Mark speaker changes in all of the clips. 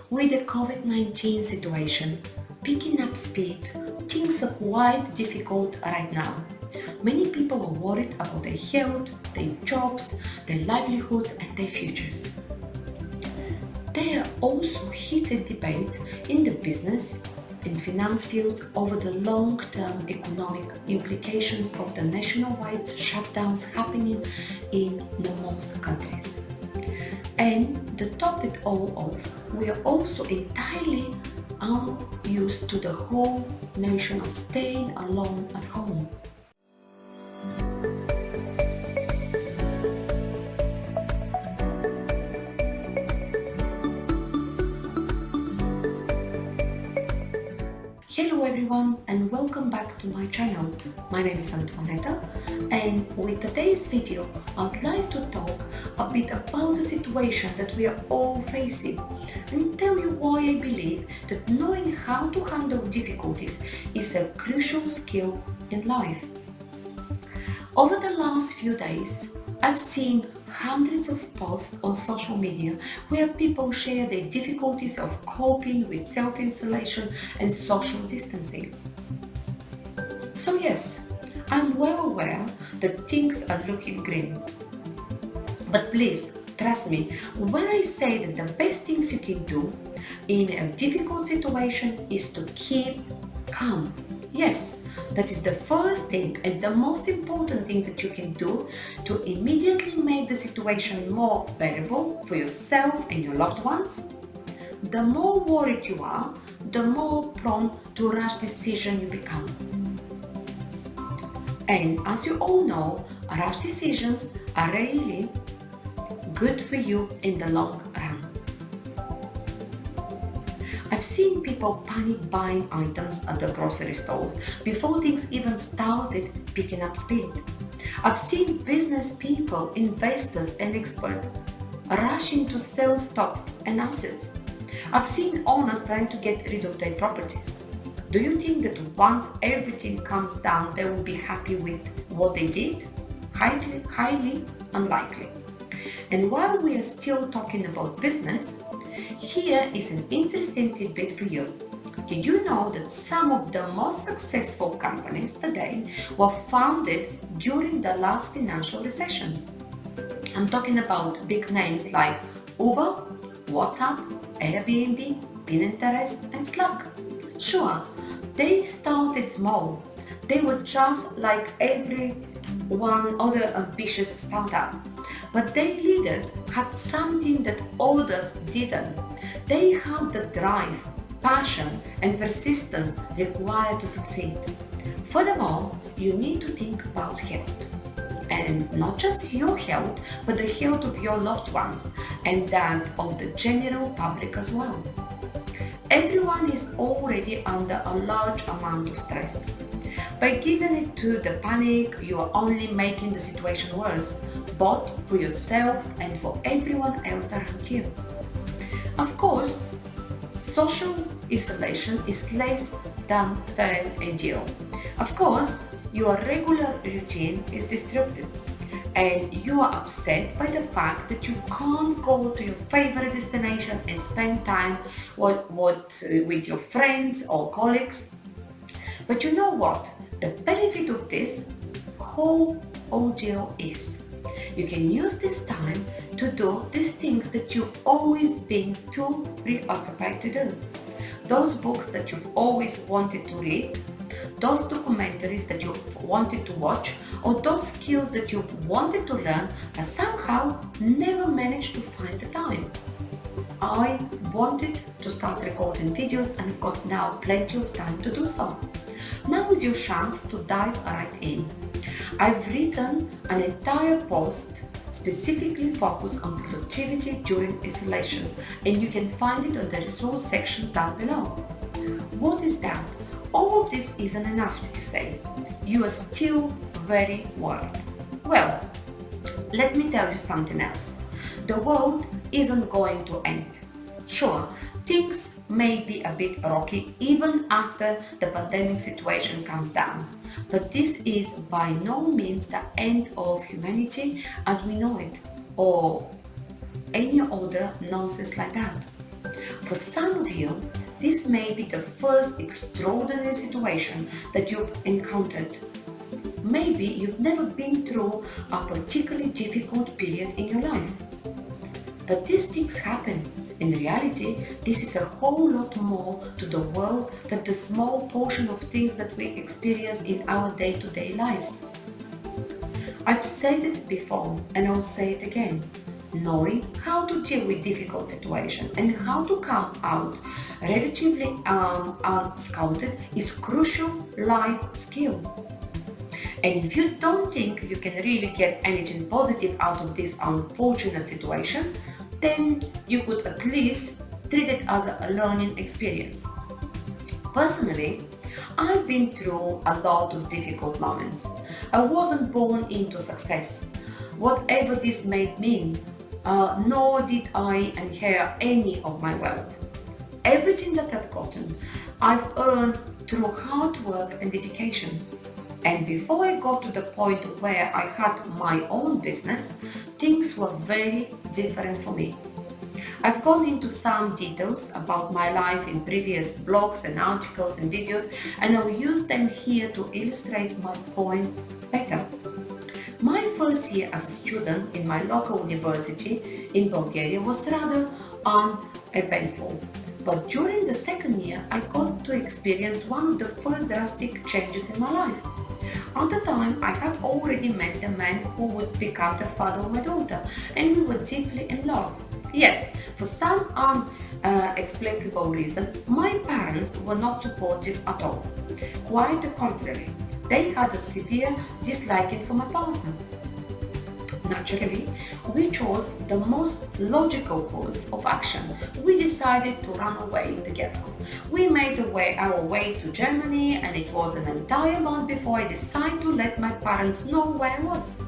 Speaker 1: With the COVID-19 situation picking up speed, things are quite difficult right now. Many people are worried about their health, their jobs, their livelihoods and their futures. There are also heated debates in the business and finance field over the long-term economic implications of the nationwide shutdowns happening in most countries. And to top it all off, we are also entirely unused to the whole notion of staying alone at home. Hello everyone and welcome back to my channel. My name is Antoinetta and with today's video I'd like to talk a bit about the situation that we are all facing and tell you why I believe that knowing how to handle difficulties is a crucial skill in life. Over the last few days, I've seen hundreds of posts on social media where people share their difficulties of coping with self-isolation and social distancing. So yes, I'm well aware that things are looking grim. But please, trust me, when I say that the best things you can do in a difficult situation is to keep calm. Yes, that is the first thing and the most important thing that you can do to immediately make the situation more bearable for yourself and your loved ones. The more worried you are, the more prone to rash decision you become. And as you all know, rash decisions are really good for you in the long run. I've seen people panic buying items at the grocery stores before things even started picking up speed. I've seen business people, investors and experts rushing to sell stocks and assets. I've seen owners trying to get rid of their properties. Do you think that once everything comes down they will be happy with what they did? Highly unlikely. And while we are still talking about business, here is an interesting tidbit for you. Did you know that some of the most successful companies today were founded during the last financial recession? I'm talking about big names like Uber, WhatsApp, Airbnb, Pinterest and Slack. Sure, they started small. They were just like every one other ambitious startup. But their leaders had something that others didn't. They had the drive, passion, and persistence required to succeed. Furthermore, you need to think about health. And not just your health, but the health of your loved ones and that of the general public as well. Everyone is already under a large amount of stress. By giving it to the panic, you are only making the situation worse, both for yourself and for everyone else around you. Of course, social isolation is less than ideal. Of course, your regular routine is disrupted and you are upset by the fact that you can't go to your favorite destination and spend time with your friends or colleagues. But you know what? The benefit of this whole ordeal is you can use this time to do these things that you've always been too preoccupied to do. Those books that you've always wanted to read, those documentaries that you've wanted to watch, or those skills that you've wanted to learn but somehow never managed to find the time. I wanted to start recording videos and I've got now plenty of time to do so. Now is your chance to dive right in. I've written an entire post specifically focused on productivity during isolation and you can find it on the resource sections down below. What is that? All of this isn't enough, you say. You are still very worried. Well, let me tell you something else. The world isn't going to end. Sure, things may be a bit rocky even after the pandemic situation comes down. But this is by no means the end of humanity as we know it, or any other nonsense like that. For some of you, this may be the first extraordinary situation that you've encountered. Maybe you've never been through a particularly difficult period in your life. But these things happen. In reality, this is a whole lot more to the world than the small portion of things that we experience in our day-to-day lives. I've said it before and I'll say it again. Knowing how to deal with difficult situations and how to come out relatively unscathed is crucial life skill. And if you don't think you can really get anything positive out of this unfortunate situation, then you could at least treat it as a learning experience. Personally, I've been through a lot of difficult moments. I wasn't born into success, whatever this may mean, nor did I inherit any of my wealth. Everything that I've gotten, I've earned through hard work and dedication. And before I got to the point where I had my own business, things were very different for me. I've gone into some details about my life in previous blogs and articles and videos, and I'll use them here to illustrate my point better. My first year as a student in my local university in Bulgaria was rather uneventful. But during the second year, I got to experience one of the first drastic changes in my life. At the time, I had already met the man who would become the father of my daughter, and we were deeply in love. Yet, for some inexplicable reason, my parents were not supportive at all. Quite the contrary, they had a severe disliking for my partner. Naturally, we chose the most logical course of action. We decided to run away together. We made our way to Germany, and it was an entire month before I decided to let my parents know where I was.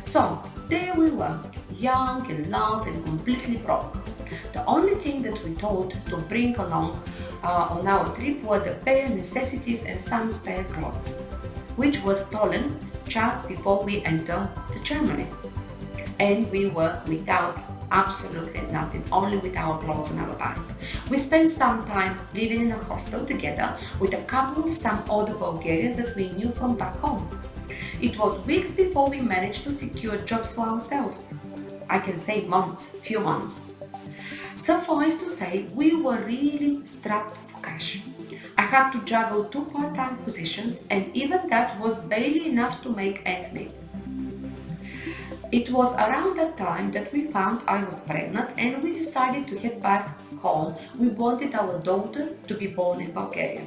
Speaker 1: So, there we were, young, in love, and completely broke. The only thing that we thought to bring along on our trip were the bare necessities and some spare clothes, which was stolen just before we entered Germany. And we were without absolutely nothing, only with our clothes on our back. We spent some time living in a hostel together with a couple of some other Bulgarians that we knew from back home. It was weeks before we managed to secure jobs for ourselves. I can say months, few months. Suffice to say, we were really strapped for cash. I had to juggle 2 part-time positions, and even that was barely enough to make ends meet. It was around that time that we found I was pregnant, and we decided to head back home. We wanted our daughter to be born in Bulgaria.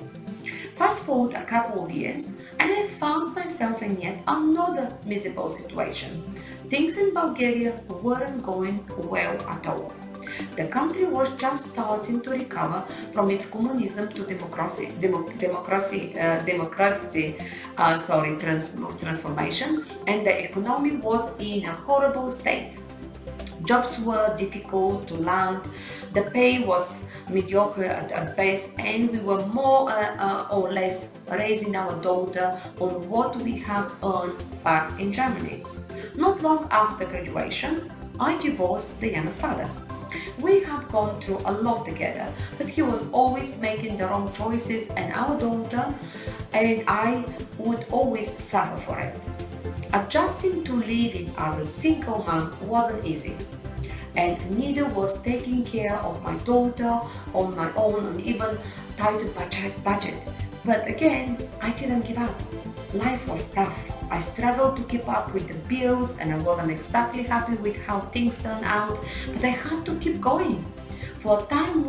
Speaker 1: Fast forward a couple of years, and I found myself in yet another miserable situation. Things in Bulgaria weren't going well at all. The country was just starting to recover from its communism to transformation, and the economy was in a horrible state. Jobs were difficult to land, the pay was mediocre at best, and we were more or less raising our daughter on what we had earned back in Germany. Not long after graduation, I divorced Diana's father. We had gone through a lot together, but he was always making the wrong choices, and our daughter and I would always suffer for it. Adjusting to living as a single mom wasn't easy, and neither was taking care of my daughter on my own on even tighter budget. But again, I didn't give up. Life was tough. I struggled to keep up with the bills, and I wasn't exactly happy with how things turned out, but I had to keep going. For a time,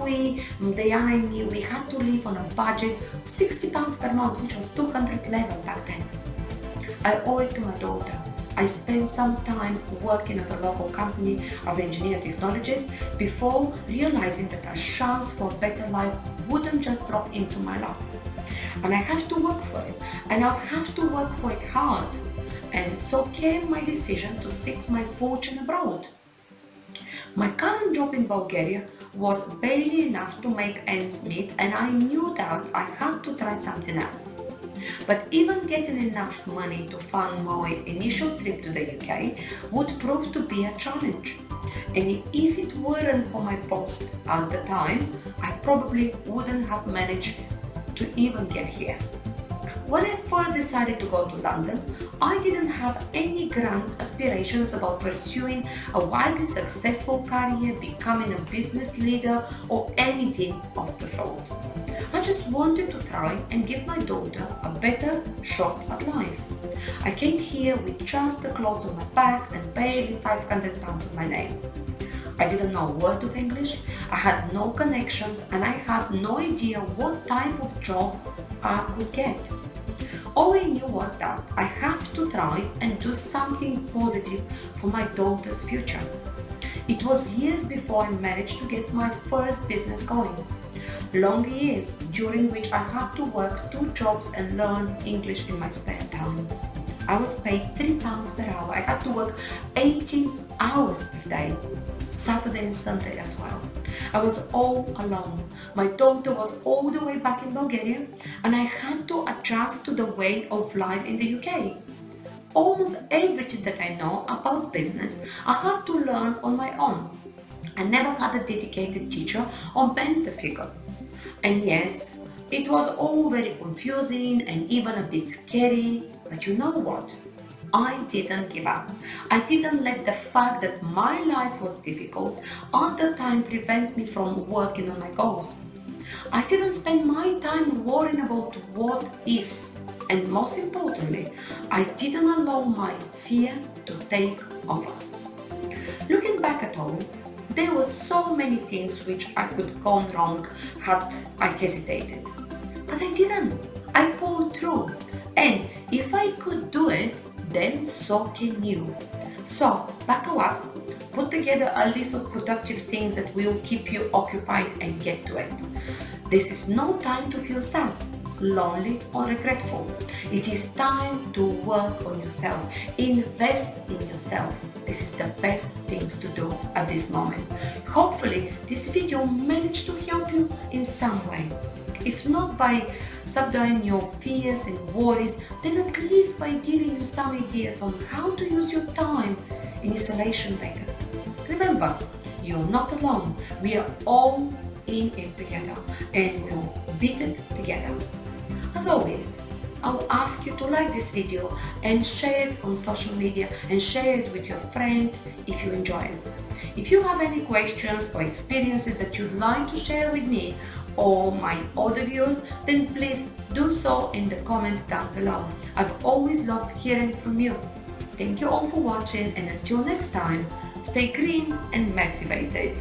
Speaker 1: Diana and me, we had to live on a budget of £60 per month, which was 200 level back then. I owe it to my daughter. I spent some time working at a local company as an engineer technologist before realizing that a chance for a better life wouldn't just drop into my lap. And I have to work for it, and I'll have to work for it hard. And so came my decision to seek my fortune abroad. My current job in Bulgaria was barely enough to make ends meet, and I knew that I had to try something else. But even getting enough money to fund my initial trip to the UK would prove to be a challenge. And if it weren't for my post at the time, I probably wouldn't have managed to even get here. When I first decided to go to London, I didn't have any grand aspirations about pursuing a wildly successful career, becoming a business leader, or anything of the sort. I just wanted to try and give my daughter a better shot at life. I came here with just the clothes on my back and barely £500 on my name. I didn't know a word of English, I had no connections, and I had no idea what type of job I could get. All I knew was that I have to try and do something positive for my daughter's future. It was years before I managed to get my first business going. Long years during which I had to work 2 jobs and learn English in my spare time. I was paid £3 per hour. I had to work 18 hours per day, Saturday and Sunday as well. I was all alone. My daughter was all the way back in Bulgaria, and I had to adjust to the way of life in the UK. Almost everything that I know about business, I had to learn on my own. I never had a dedicated teacher or mentor figure. And yes, it was all very confusing and even a bit scary, but you know what? I didn't give up. I didn't let the fact that my life was difficult at the time prevent me from working on my goals. I didn't spend my time worrying about what ifs, and most importantly, I didn't allow my fear to take over. Looking back at all, there were so many things which I could have gone wrong had I hesitated. But I didn't. I pulled through. And if I could do it, then so can you. So buckle up, put together a list of productive things that will keep you occupied and get to it. This is no time to feel sad, lonely or regretful. It is time to work on yourself, invest in yourself. This is the best things to do at this moment. Hopefully this video managed to help you in some way. If not by subduing your fears and worries, then at least by giving you some ideas on how to use your time in isolation better. Remember, you're not alone. We are all in it together and we'll beat it together. As always, I will ask you to like this video and share it on social media and share it with your friends if you enjoy it. If you have any questions or experiences that you'd like to share with me or my other viewers, then please do so in the comments down below. I've always loved hearing from you. Thank you all for watching, and until next time, stay green and motivated.